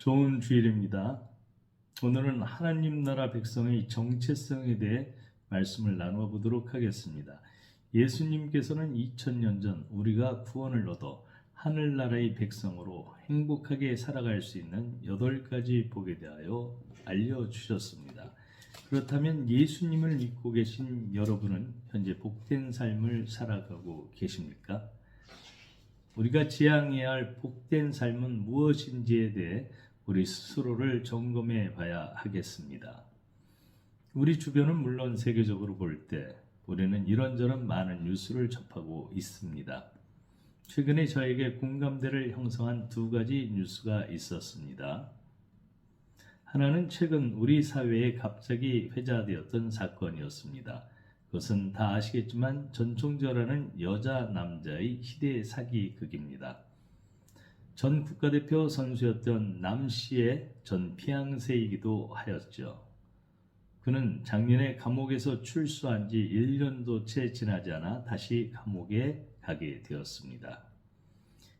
좋은 주일입니다. 오늘은 하나님 나라 백성의 정체성에 대해 말씀을 나누어 보도록 하겠습니다. 예수님께서는 2000년 전 우리가 구원을 얻어 하늘나라의 백성으로 행복하게 살아갈 수 있는 8가지 복에 대하여 알려주셨습니다. 그렇다면 예수님을 믿고 계신 여러분은 현재 복된 삶을 살아가고 계십니까? 우리가 지향해야 할 복된 삶은 무엇인지에 대해 우리 스스로를 점검해 봐야 하겠습니다. 우리 주변은 물론 세계적으로 볼 때 우리는 이런저런 많은 뉴스를 접하고 있습니다. 최근에 저에게 공감대를 형성한 2가지 뉴스가 있었습니다. 하나는 최근 우리 사회에 갑자기 회자되었던 사건이었습니다. 그것은 다 아시겠지만 전총절하는 여자 남자의 희대 사기극입니다. 전 국가대표 선수였던 남 씨의 전 피앙세이기도 하였죠. 그는 작년에 감옥에서 출소한 지 1년도 채 지나지 않아 다시 감옥에 가게 되었습니다.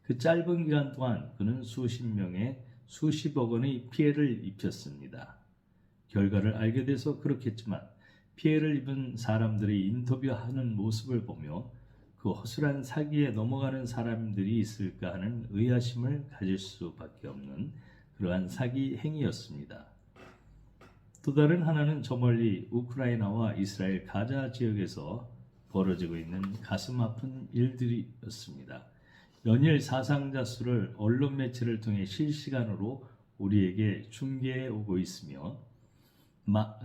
그 짧은 기간 동안 그는 수십 명의 수십억 원의 피해를 입혔습니다. 결과를 알게 돼서 그렇겠지만 피해를 입은 사람들이 인터뷰하는 모습을 보며 그 허술한 사기에 넘어가는 사람들이 있을까 하는 의아심을 가질 수밖에 없는 그러한 사기 행위였습니다. 또 다른 하나는 저 멀리 우크라이나와 이스라엘 가자 지역에서 벌어지고 있는 가슴 아픈 일들이었습니다. 연일 사상자 수를 언론 매체를 통해 실시간으로 우리에게 중계해 오고 있으며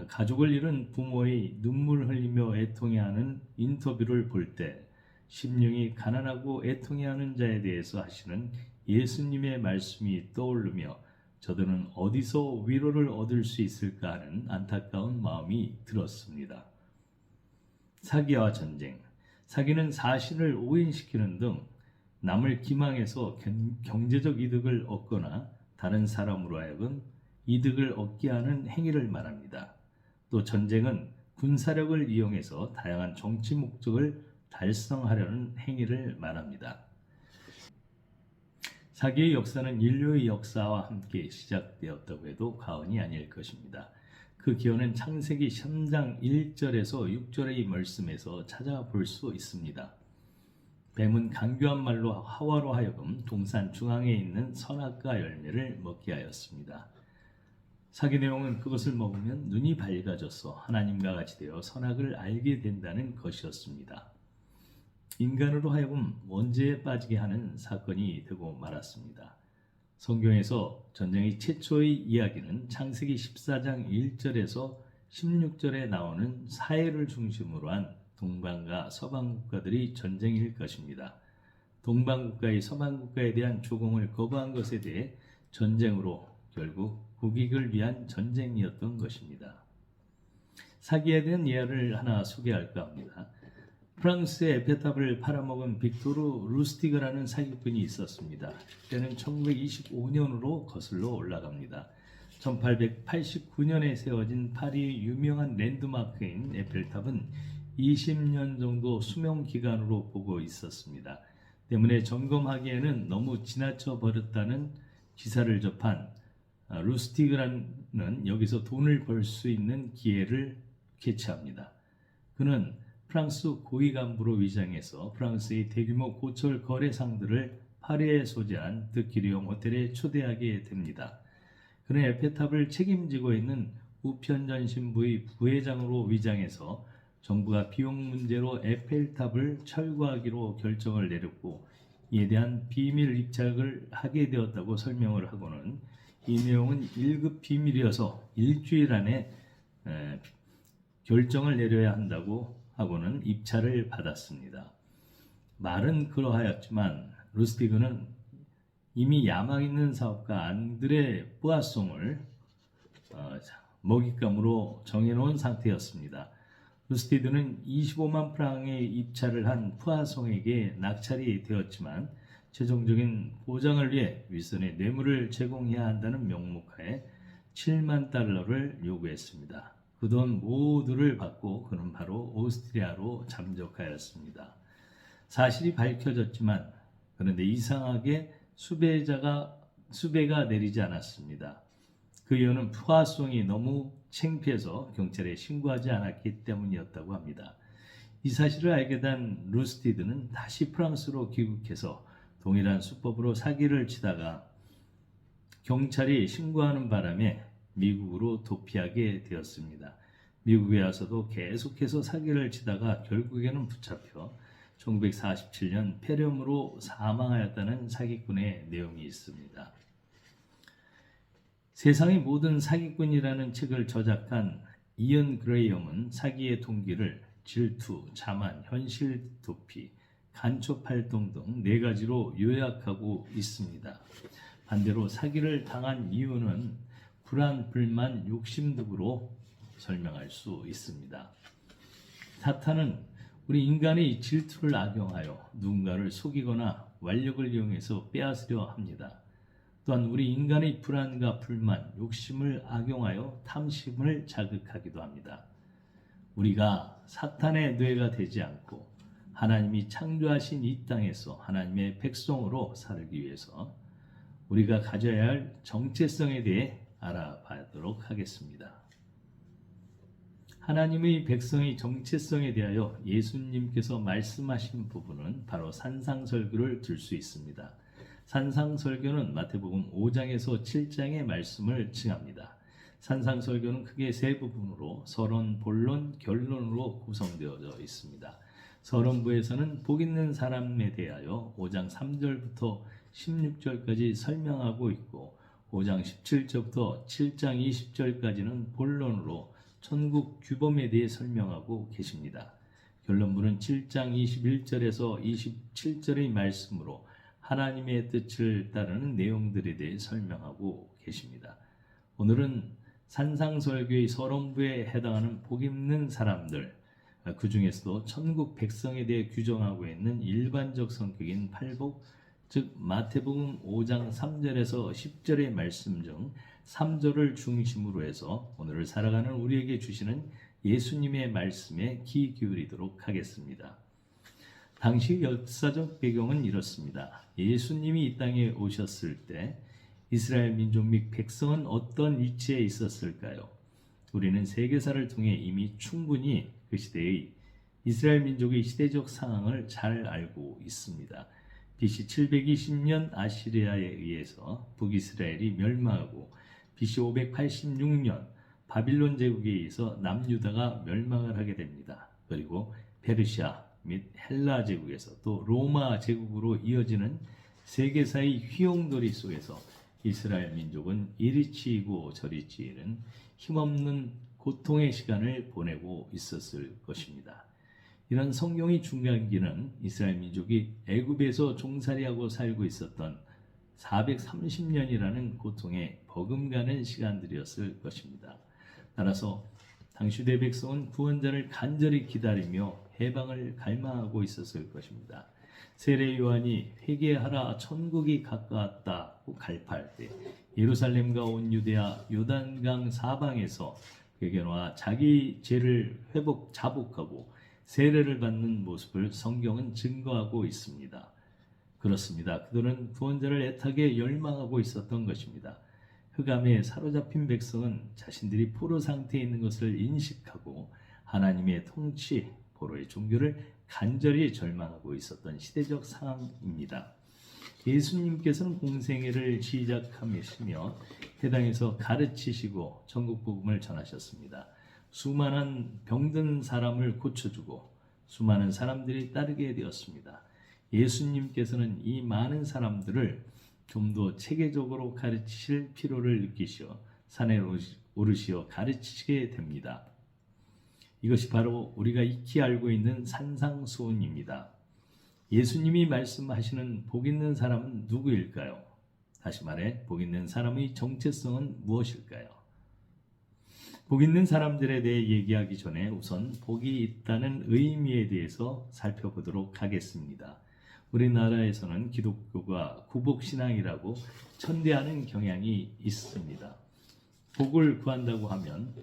가족을 잃은 부모의 눈물 흘리며 애통해하는 인터뷰를 볼 때 심령이 가난하고 애통해하는 자에 대해서 하시는 예수님의 말씀이 떠오르며 저들은 어디서 위로를 얻을 수 있을까 하는 안타까운 마음이 들었습니다. 사기와 전쟁, 사기는 사실을 오인시키는 등 남을 기망해서 경제적 이득을 얻거나 다른 사람으로 하여금 이득을 얻게 하는 행위를 말합니다. 또 전쟁은 군사력을 이용해서 다양한 정치 목적을 달성하려는 행위를 말합니다. 사기의 역사는 인류의 역사와 함께 시작되었다고 해도 과언이 아닐 것입니다. 그 기원은 창세기 3장 1절에서 6절의 말씀에서 찾아볼 수 있습니다. 뱀은 간교한 말로 하와로 하여금 동산 중앙에 있는 선악과 열매를 먹게 하였습니다. 사기 내용은 그것을 먹으면 눈이 밝아져서 하나님과 같이 되어 선악을 알게 된다는 것이었습니다. 인간으로 하여금 원죄에 빠지게 하는 사건이 되고 말았습니다. 성경에서 전쟁의 최초의 이야기는 창세기 14장 1절에서 16절에 나오는 사해를 중심으로 한 동방과 서방 국가들의 전쟁일 것입니다. 동방 국가의 서방 국가에 대한 조공을 거부한 것에 대해 전쟁으로 결국 국익을 위한 전쟁이었던 것입니다. 사기에 대한 예화를 하나 소개할까 합니다. 프랑스의 에펠탑을 팔아먹은 빅토르 루스티그라는 사기꾼이 있었습니다. 때는 1925년으로 거슬러 올라갑니다. 1889년에 세워진 파리의 유명한 랜드마크인 에펠탑은 20년 정도 수명 기간으로 보고 있었습니다. 때문에 점검하기에는 너무 지나쳐 버렸다는 기사를 접한 루스티그라는 여기서 돈을 벌 수 있는 기회를 캐치합니다. 그는 프랑스 고위 간부로 위장해서 프랑스의 대규모 고철 거래상들을 파리에 소재한 드키리옹 호텔에 초대하게 됩니다. 그는 에펠탑을 책임지고 있는 우편전 신부의 부회장으로 위장해서 정부가 비용 문제로 에펠탑을 철거하기로 결정을 내렸고 이에 대한 비밀 입찰을 하게 되었다고 설명을 하고는 이 내용은 1급 비밀이어서 일주일 안에 결정을 내려야 한다고 하고는 입찰을 받았습니다. 말은 그러하였지만 루스티그는 이미 야망 있는 사업가 안드레 뿌아송을 먹잇감으로 정해놓은 상태였습니다. 루스티드는 25만 프랑의 입찰을 한 푸아송에게 낙찰이 되었지만 최종적인 보장을 위해 윌슨의 뇌물을 제공해야 한다는 명목하에 7만 달러를 요구했습니다. 그 돈 모두를 받고 그는 바로 오스트리아로 잠적하였습니다. 사실이 밝혀졌지만 그런데 이상하게 수배자가 수배가 내리지 않았습니다. 그 이유는 포화송이 너무 창피해서 경찰에 신고하지 않았기 때문이었다고 합니다. 이 사실을 알게 된 루스티드는 다시 프랑스로 귀국해서 동일한 수법으로 사기를 치다가 경찰이 신고하는 바람에 미국으로 도피하게 되었습니다. 미국에 와서도 계속해서 사기를 치다가 결국에는 붙잡혀 1947년 폐렴으로 사망하였다는 사기꾼의 내용이 있습니다. 세상의 모든 사기꾼이라는 책을 저작한 이언 그레이엄은 사기의 동기를 질투, 자만, 현실 도피, 간첩 활동 등 4가지로 요약하고 있습니다. 반대로 사기를 당한 이유는 불안, 불만, 욕심 등으로 설명할 수 있습니다. 사탄은 우리 인간의 질투를 악용하여 누군가를 속이거나 완력을 이용해서 빼앗으려 합니다. 또한 우리 인간의 불안과 불만, 욕심을 악용하여 탐심을 자극하기도 합니다. 우리가 사탄의 뇌가 되지 않고 하나님이 창조하신 이 땅에서 하나님의 백성으로 살기 위해서 우리가 가져야 할 정체성에 대해 알아보도록 하겠습니다. 하나님의 백성의 정체성에 대하여 예수님께서 말씀하신 부분은 바로 산상설교를 들 수 있습니다. 산상설교는 마태복음 5장에서 7장의 말씀을 칭합니다. 산상설교는 크게 3부분으로 서론, 본론, 결론으로 구성되어져 있습니다. 서론부에서는 복 있는 사람에 대하여 5장 3절부터 16절까지 설명하고 있고 5장 17절부터 7장 20절까지는 본론으로 천국 규범에 대해 설명하고 계십니다. 결론부는 7장 21절에서 27절의 말씀으로 하나님의 뜻을 따르는 내용들에 대해 설명하고 계십니다. 오늘은 산상설교의 서론부에 해당하는 복 있는 사람들, 그 중에서도 천국 백성에 대해 규정하고 있는 일반적 성격인 팔복, 즉 마태복음 5장 3절에서 10절의 말씀 중 3절을 중심으로 해서 오늘을 살아가는 우리에게 주시는 예수님의 말씀에 귀 기울이도록 하겠습니다. 당시 역사적 배경은 이렇습니다. 예수님이 이 땅에 오셨을 때 이스라엘 민족 및 백성은 어떤 위치에 있었을까요? 우리는 세계사를 통해 이미 충분히 그 시대의 이스라엘 민족의 시대적 상황을 잘 알고 있습니다. BC 720년 아시리아에 의해서 북이스라엘이 멸망하고 BC 586년 바빌론 제국에 의해서 남유다가 멸망을 하게 됩니다. 그리고 페르시아 및 헬라 제국에서 또 로마 제국으로 이어지는 세계사의 휘용돌이 속에서 이스라엘 민족은 이리 치이고 저리 치이는 힘없는 고통의 시간을 보내고 있었을 것입니다. 이런 성경의 중간기는 이스라엘 민족이 애굽에서 종살이하고 살고 있었던 430년이라는 고통에 버금가는 시간들이었을 것입니다. 따라서 당시대 백성은 구원자를 간절히 기다리며 해방을 갈망하고 있었을 것입니다. 세례 요한이 회개하라 천국이 가까웠다고 갈파할 때 예루살렘과 온 유대아 요단강 사방에서 회개와 자기 죄를 자복하고 세례를 받는 모습을 성경은 증거하고 있습니다. 그렇습니다. 그들은 구원자를 애타게 열망하고 있었던 것입니다. 흑암에 사로잡힌 백성은 자신들이 포로 상태에 있는 것을 인식하고 하나님의 통치, 포로의 종교를 간절히 절망하고 있었던 시대적 상황입니다. 예수님께서는 공생애를 시작하시며 해당에서 가르치시고 천국 복음을 전하셨습니다. 수많은 병든 사람을 고쳐주고 수많은 사람들이 따르게 되었습니다. 예수님께서는 이 많은 사람들을 좀 더 체계적으로 가르치실 필요를 느끼시어 산에 오르시어 가르치시게 됩니다. 이것이 바로 우리가 익히 알고 있는 산상수훈입니다. 예수님이 말씀하시는 복 있는 사람은 누구일까요? 다시 말해 복 있는 사람의 정체성은 무엇일까요? 복 있는 사람들에 대해 얘기하기 전에 우선 복이 있다는 의미에 대해서 살펴보도록 하겠습니다. 우리나라에서는 기독교가 구복신앙이라고 천대하는 경향이 있습니다. 복을 구한다고 하면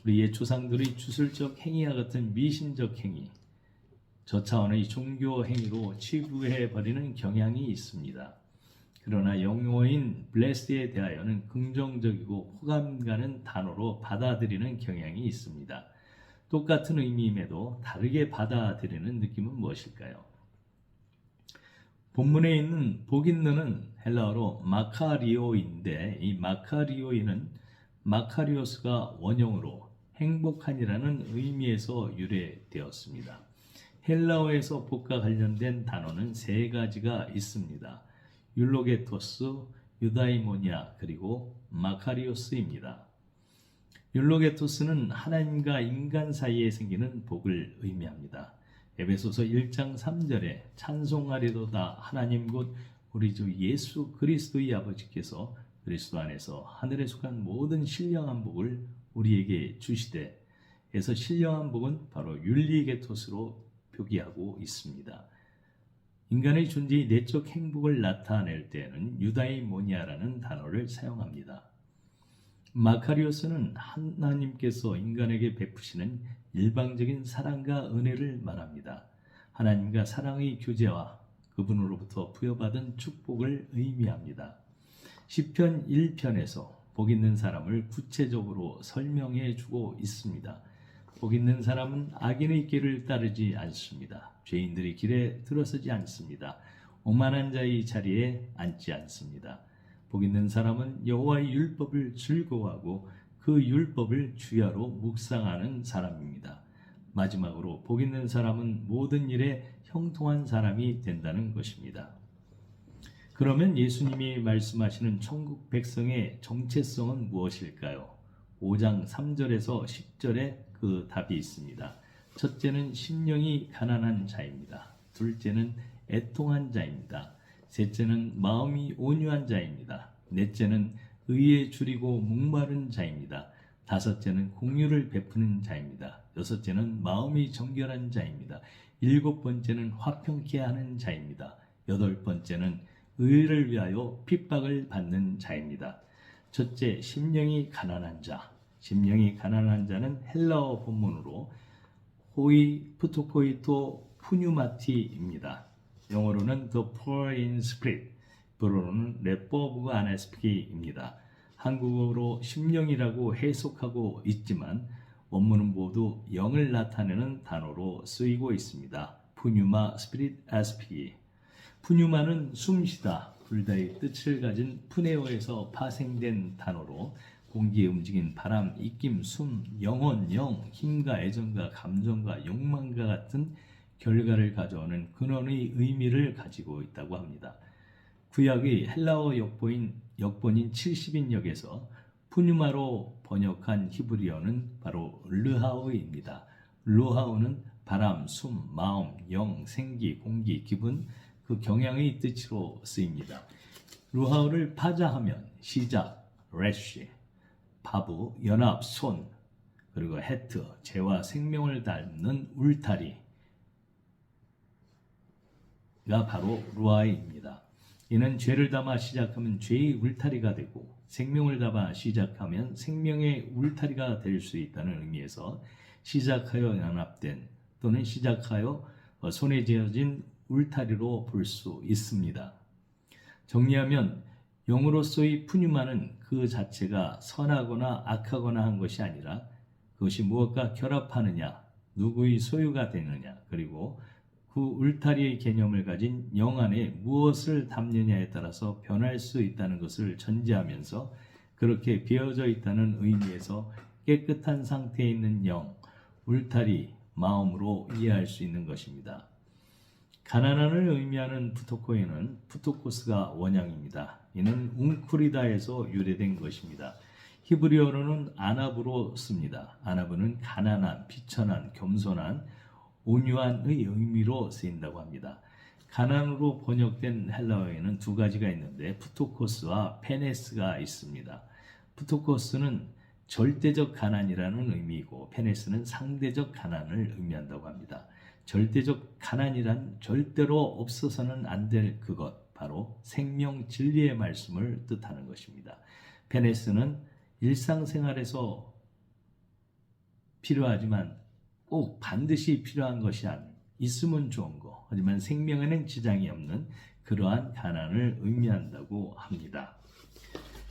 우리 옛 조상들의 주술적 행위와 같은 미신적 행위, 저 차원의 종교 행위로 치부해버리는 경향이 있습니다. 그러나 영어인 blessed에 대하여는 긍정적이고 호감 가는 단어로 받아들이는 경향이 있습니다. 똑같은 의미임에도 다르게 받아들이는 느낌은 무엇일까요? 본문에 있는 복 있는은 헬라어로 마카리오인데 이 마카리오인은 마카리오스가 원형으로 행복한이라는 의미에서 유래되었습니다. 헬라어에서 복과 관련된 단어는 세 가지가 있습니다. 율로게토스, 유다이모니아, 그리고 마카리오스입니다. 율로게토스는 하나님과 인간 사이에 생기는 복을 의미합니다. 에베소서 1장 3절에 찬송하리로다 하나님 곧 우리 주 예수 그리스도의 아버지께서 그리스도 안에서 하늘에 속한 모든 신령한 복을 우리에게 주시되 에서 신령한 복은 바로 율리게토스로 표기하고 있습니다. 인간의 존재의 내적 행복을 나타낼 때에는 유다이모니아라는 단어를 사용합니다. 마카리오스는 하나님께서 인간에게 베푸시는 일방적인 사랑과 은혜를 말합니다. 하나님과 사랑의 교제와 그분으로부터 부여받은 축복을 의미합니다. 시편 1편에서 복 있는 사람을 구체적으로 설명해 주고 있습니다. 복 있는 사람은 악인의 길을 따르지 않습니다. 죄인들의 길에 들어서지 않습니다. 오만한 자의 자리에 앉지 않습니다. 복 있는 사람은 여호와의 율법을 즐거워하고 그 율법을 주야로 묵상하는 사람입니다. 마지막으로 복 있는 사람은 모든 일에 형통한 사람이 된다는 것입니다. 그러면 예수님이 말씀하시는 천국 백성의 정체성은 무엇일까요? 5장 3절에서 10절에 그 답이 있습니다. 첫째는 심령이 가난한 자입니다. 둘째는 애통한 자입니다. 셋째는 마음이 온유한 자입니다. 넷째는 의에 줄이고 목마른 자입니다. 다섯째는 공유를 베푸는 자입니다. 여섯째는 마음이 정결한 자입니다. 일곱 번째는 화평케 하는 자입니다. 여덟 번째는 의를 위하여 핍박을 받는 자입니다. 첫째, 심령이 가난한 자. 심령이 가난한 자는 헬라어 본문으로 호이 프토코이토 푸뉴마티입니다. 영어로는 the poor in spirit, 불어로는 레퍼브그 아나스피기입니다. 한국어로 심령이라고 해석하고 있지만 원문은 모두 영을 나타내는 단어로 쓰이고 있습니다. 푸뉴마 스피릿 아스피기. 푸뉴마는 숨쉬다, 불다의 뜻을 가진 푸네오에서 파생된 단어로 공기에 움직인 바람, 입김, 숨, 영혼, 영, 힘과 애정과 감정과 욕망과 같은 결과를 가져오는 근원의 의미를 가지고 있다고 합니다. 구약의 헬라어 역본인 70인역에서 푸뉴마로 번역한 히브리어는 바로 르하우입니다. 르하우는 바람, 숨, 마음, 영, 생기, 공기, 기분, 그 경향의 뜻으로 쓰입니다. 르하우를 파자하면 시작, 레쉬, 바부, 연합, 손, 그리고 헤트, 죄와 생명을 닮는 울타리가 바로 루아입니다. 이는 죄를 담아 시작하면 죄의 울타리가 되고 생명을 담아 시작하면 생명의 울타리가 될 수 있다는 의미에서 시작하여 연합된 또는 시작하여 손에 지어진 울타리로 볼 수 있습니다. 정리하면 영으로서의 푸뉴마는 그 자체가 선하거나 악하거나 한 것이 아니라 그것이 무엇과 결합하느냐, 누구의 소유가 되느냐, 그리고 그 울타리의 개념을 가진 영 안에 무엇을 담느냐에 따라서 변할 수 있다는 것을 전제하면서 그렇게 비어져 있다는 의미에서 깨끗한 상태에 있는 영, 울타리, 마음으로 이해할 수 있는 것입니다. 가난한을 의미하는 푸토코에는 푸토코스가 원형입니다. 이는 웅쿠리다에서 유래된 것입니다. 히브리어로는 아나브로 씁니다. 아나브는 가난한, 비천한, 겸손한, 온유한의 의미로 쓰인다고 합니다. 가난으로 번역된 헬라어에는 두 가지가 있는데 푸토코스와 페네스가 있습니다. 푸토코스는 절대적 가난이라는 의미이고 페네스는 상대적 가난을 의미한다고 합니다. 절대적 가난이란 절대로 없어서는 안 될 그것, 바로 생명 진리의 말씀을 뜻하는 것입니다. 페네스는 일상생활에서 필요하지만 꼭 반드시 필요한 것이 아닌 있으면 좋은 거, 하지만 생명에는 지장이 없는 그러한 가난을 의미한다고 합니다.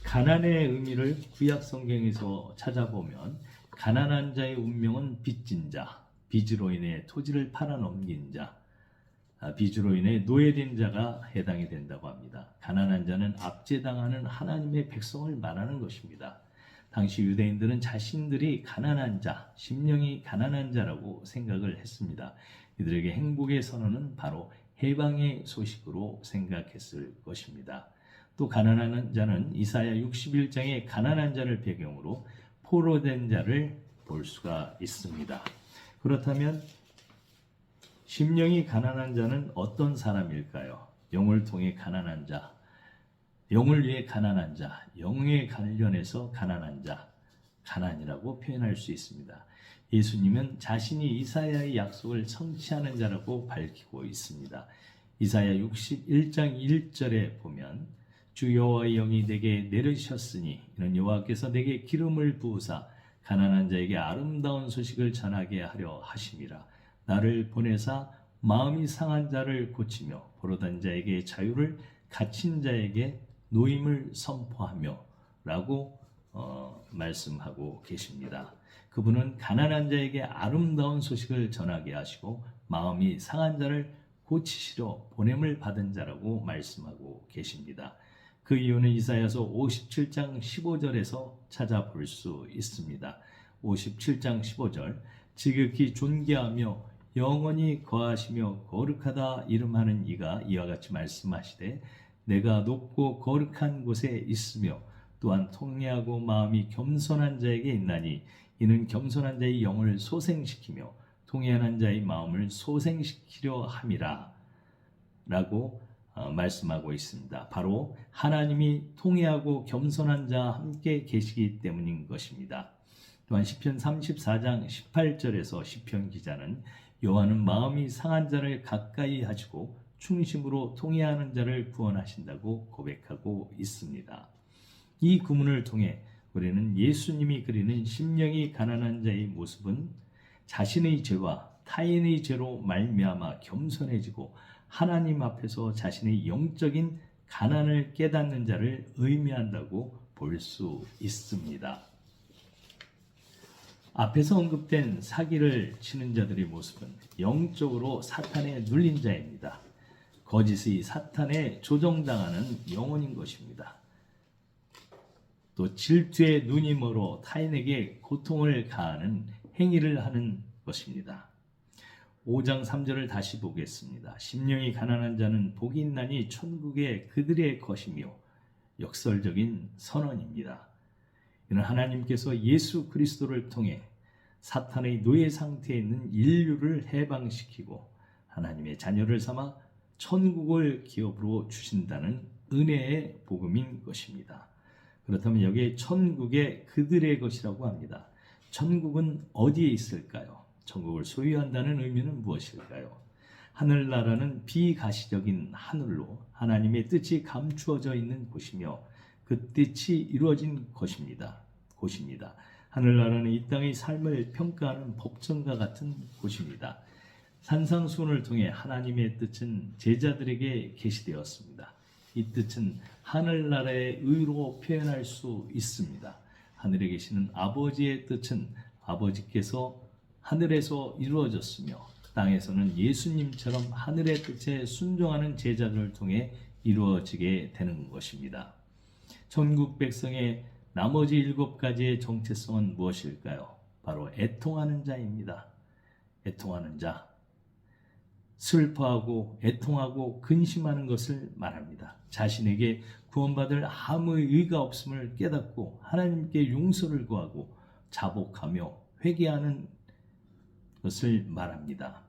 가난의 의미를 구약 성경에서 찾아보면 가난한 자의 운명은 빚진 자, 빚으로 인해 토지를 팔아넘긴 자, 빚으로 인해 노예된 자가 해당이 된다고 합니다. 가난한 자는 압제당하는 하나님의 백성을 말하는 것입니다. 당시 유대인들은 자신들이 가난한 자, 심령이 가난한 자라고 생각을 했습니다. 이들에게 행복의 선언은 바로 해방의 소식으로 생각했을 것입니다. 또 가난한 자는 이사야 61장의 가난한 자를 배경으로 포로된 자를 볼 수가 있습니다. 그렇다면 심령이 가난한 자는 어떤 사람일까요? 영을 통해 가난한 자, 영을 위해 가난한 자, 영에 관련해서 가난한 자, 가난이라고 표현할 수 있습니다. 예수님은 자신이 이사야의 약속을 성취하는 자라고 밝히고 있습니다. 이사야 61장 1절에 보면 주 여호와의 영이 내게 내리셨으니 이는 여호와께서 내게 기름을 부으사 가난한 자에게 아름다운 소식을 전하게 하려 하심이라. 나를 보내사 마음이 상한 자를 고치며 포로된 자에게 자유를, 갇힌 자에게 노임을 선포하며 라고 말씀하고 계십니다. 그분은 가난한 자에게 아름다운 소식을 전하게 하시고 마음이 상한 자를 고치시려 보냄을 받은 자라고 말씀하고 계십니다. 그 이유는 이사야서 57장 15절에서 찾아볼 수 있습니다. 57장 15절 지극히 존귀하며 영원히 거하시며 거룩하다 이름하는 이가 이와 같이 말씀하시되 내가 높고 거룩한 곳에 있으며 또한 통회하고 마음이 겸손한 자에게 있나니 이는 겸손한 자의 영을 소생시키며 통회하는 자의 마음을 소생시키려 함이라 라고 말씀하고 있습니다. 바로 하나님이 통회하고 겸손한 자와 함께 계시기 때문인 것입니다. 또한 시편 34장 18절에서 시편 기자는 여호와는 마음이 상한 자를 가까이 하시고 충심으로 통회하는 자를 구원하신다고 고백하고 있습니다. 이 구문을 통해 우리는 예수님이 그리는 심령이 가난한 자의 모습은 자신의 죄와 타인의 죄로 말미암아 겸손해지고 하나님 앞에서 자신의 영적인 가난을 깨닫는 자를 의미한다고 볼 수 있습니다. 앞에서 언급된 사기를 치는 자들의 모습은 영적으로 사탄에 눌린 자입니다. 거짓의 사탄에 조종당하는 영혼인 것입니다. 또 질투의 눈이 멀어 타인에게 고통을 가하는 행위를 하는 것입니다. 5장 3절을 다시 보겠습니다. 심령이 가난한 자는 복이 있나니 천국에 그들의 것이며 역설적인 선언입니다. 이는 하나님께서 예수 그리스도를 통해 사탄의 노예 상태에 있는 인류를 해방시키고 하나님의 자녀를 삼아 천국을 기업으로 주신다는 은혜의 복음인 것입니다. 그렇다면 여기에 천국의 그들의 것이라고 합니다. 천국은 어디에 있을까요? 천국을 소유한다는 의미는 무엇일까요? 하늘나라는 비가시적인 하늘로 하나님의 뜻이 감추어져 있는 곳이며 그 뜻이 이루어진 곳입니다. 하늘나라는 이 땅의 삶을 평가하는 법정과 같은 곳입니다. 산상수훈을 통해 하나님의 뜻은 제자들에게 계시되었습니다. 이 뜻은 하늘나라의 의로 표현할 수 있습니다. 하늘에 계시는 아버지의 뜻은 아버지께서 하늘에서 이루어졌으며 땅에서는 예수님처럼 하늘의 뜻에 순종하는 제자들을 통해 이루어지게 되는 것입니다. 천국 백성의 나머지 7가지의 정체성은 무엇일까요? 바로 애통하는 자입니다. 애통하는 자. 슬퍼하고 애통하고 근심하는 것을 말합니다. 자신에게 구원받을 아무 의가 없음을 깨닫고 하나님께 용서를 구하고 자복하며 회개하는 것을 말합니다.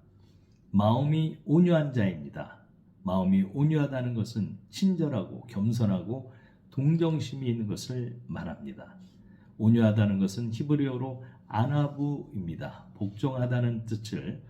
마음이 온유한 자입니다. 마음이 온유하다는 것은 친절하고 겸손하고 동정심이 있는 것을 말합니다. 온유하다는 것은 히브리어로 아나부입니다. 복종하다는 뜻을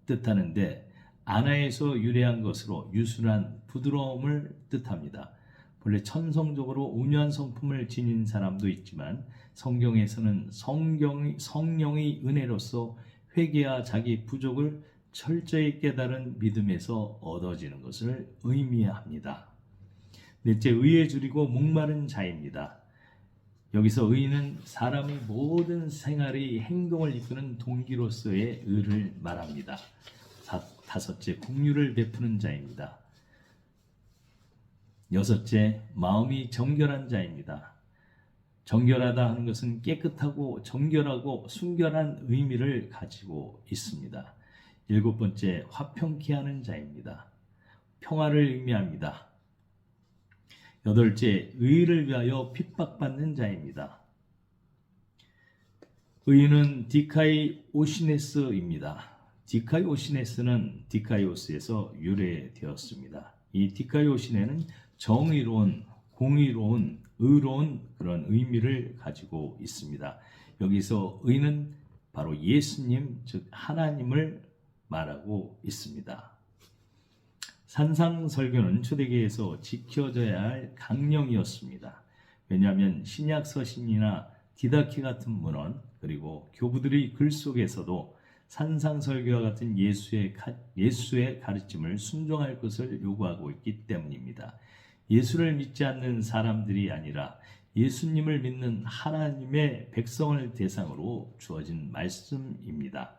뜻하는데 아나에서 유래한 것으로 유순한 부드러움을 뜻합니다. 본래 천성적으로 온유한 성품을 지닌 사람도 있지만 성경에서는 성령의 은혜로서 회개와 자기 부족을 철저히 깨달은 믿음에서 얻어지는 것을 의미합니다. 넷째, 의에 줄이고 목마른 자입니다. 여기서 의는 사람의 모든 생활의 행동을 이끄는 동기로서의 의를 말합니다. 다섯째, 긍휼을 베푸는 자입니다. 여섯째, 마음이 정결한 자입니다. 정결하다 하는 것은 깨끗하고 정결하고 순결한 의미를 가지고 있습니다. 일곱 번째, 화평케 하는 자입니다. 평화를 의미합니다. 여덟째, 의를 위하여 핍박받는 자입니다. 의는 디카이오시네스입니다. 디카이오시네스는 디카이오스에서 유래되었습니다. 이 디카이오시네는 정의로운, 공의로운, 의로운 그런 의미를 가지고 있습니다. 여기서 의는 바로 예수님, 즉 하나님을 말하고 있습니다. 산상설교는 초대교회에서 지켜져야 할 강령이었습니다. 왜냐하면 신약 서신이나 디다키 같은 문헌, 그리고 교부들의 글 속에서도 산상설교와 같은 예수의 가르침을 순종할 것을 요구하고 있기 때문입니다. 예수를 믿지 않는 사람들이 아니라 예수님을 믿는 하나님의 백성을 대상으로 주어진 말씀입니다.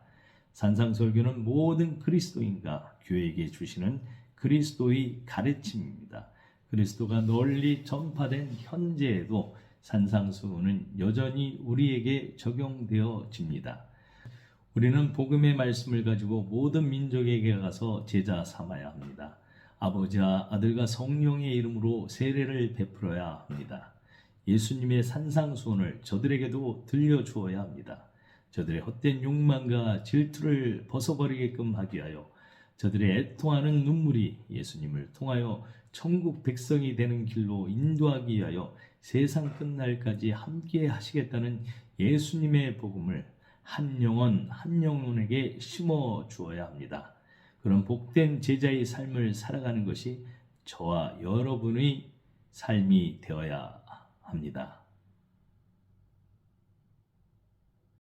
산상설교는 모든 그리스도인과 교회에게 주시는 그리스도의 가르침입니다. 그리스도가 널리 전파된 현재에도 산상수훈은 여전히 우리에게 적용되어집니다. 우리는 복음의 말씀을 가지고 모든 민족에게 가서 제자 삼아야 합니다. 아버지와 아들과 성령의 이름으로 세례를 베풀어야 합니다. 예수님의 산상수훈을 저들에게도 들려주어야 합니다. 저들의 헛된 욕망과 질투를 벗어버리게끔 하기 위하여 저들의 애통하는 눈물이 예수님을 통하여 천국 백성이 되는 길로 인도하기 위하여 세상 끝날까지 함께 하시겠다는 예수님의 복음을 한 영혼 한 영혼에게 심어 주어야 합니다. 그런 복된 제자의 삶을 살아가는 것이 저와 여러분의 삶이 되어야 합니다.